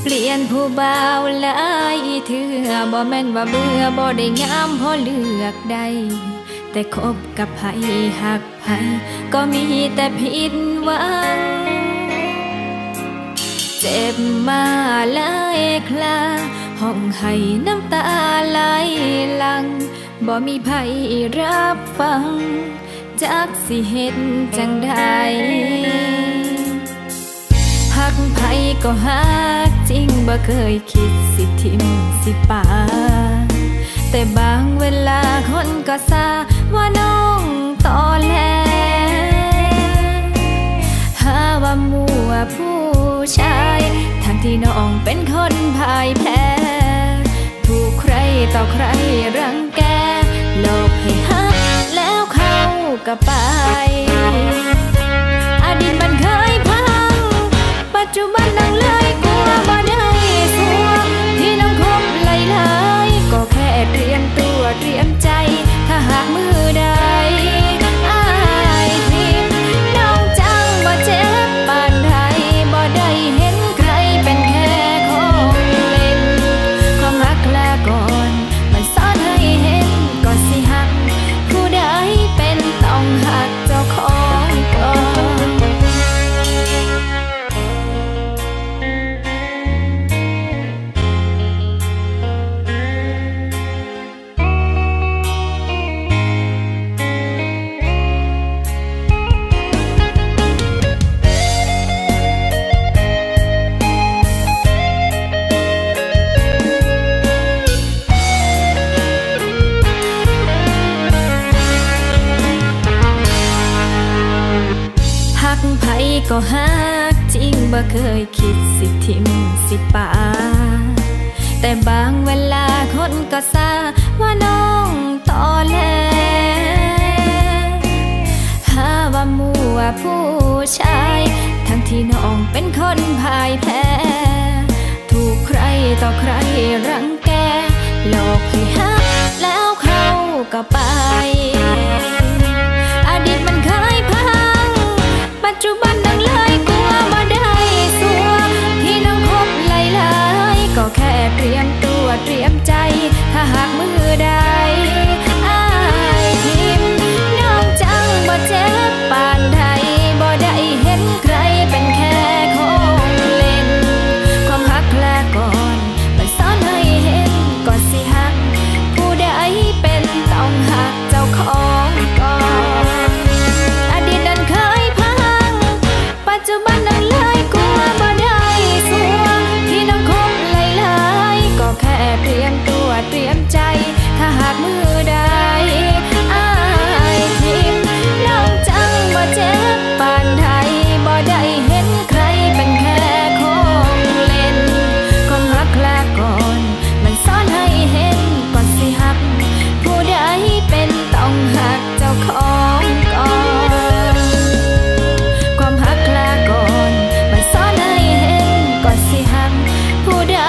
เปลี่ยนผู้บ่าวหลายเถื่อบ่แม่นว่าเบื่อบ่ได้งามพอเลือกได้แต่คบกับไผหักไผก็มีแต่ผิดหวังเจ็บมาหลายคราห้องให้น้ำตาไหลหลังบ่มีไผรับฟังจักสิเฮ็ดจังใดหักไผก็หักจริงบ่เคยคิดสิทิมสิป่าแต่บางเวลาคนก็ซาว่าน้องตอแหลหาว่ามัวผู้ชายทั้งที่น้องเป็นคนพ่ายแพ้ถูกใครต่อใครรังแกหลอกให้หักแล้วเข้าก็ไปอดีตมันเคยพังปัจจุบันนั่งเลยกลัวบ่ได้สัวที่น้องคบหลายๆก็แค่เตรียมตัวเตรียมใจถ้าหากมือใดอายทิมน้องจังบ่เจ็บปานใดบ่ได้เห็นใครเป็นแค่ของเล่นความรักลาก่อนมันสอนให้เห็นก็สิหักผู้ใดเป็นต้องหักเจ้าของก่อนไผก็หักจริงบ่เคยคิดสิทิมสิป่าแต่บางเวลาคนก็ซาว่าน้องตอแหลหาว่ามัวผู้ชายทั้งที่น้องเป็นคนพ่ายแพ้ถูกใครต่อใครรังแกหลอกให้หักแล้วเข้าก็ไปอดีตมันเคยพังปัจจุบันนั่งเลยกลัวบ่ได้สัวที่น้องคบหลายๆก็แค่เตรียมตัวเตรียมใจถ้าหากมือใดอายทิมน้องจังบ่เจ็บปานใดบ่ได้เห็นใครเป็นแค่ของเล่นความหักลาก่อนมันสอนให้เห็นก็สิหักผู้ใดเป็นต้องหักเจ้าของก่อนอดีตนั้นเคยปัจจุบันนั่งเลยกลัวบ่ได้สัวที่น้องคบหลายๆก็แค่เตรียมตัวเตรียมใจถ้าหากมือใดอายทิมน้องจังบ่เจ็บปานใดบ่ได้เห็นใครเป็นแค่ของเล่นความรักลาก่อนมันสอนให้เห็นก่อนสิหักผู้ใดเป็นต้องหักเจ้าของก่อนความหักลาก่อนมันสอนให้เห็นก่อนสิหักผู้ใด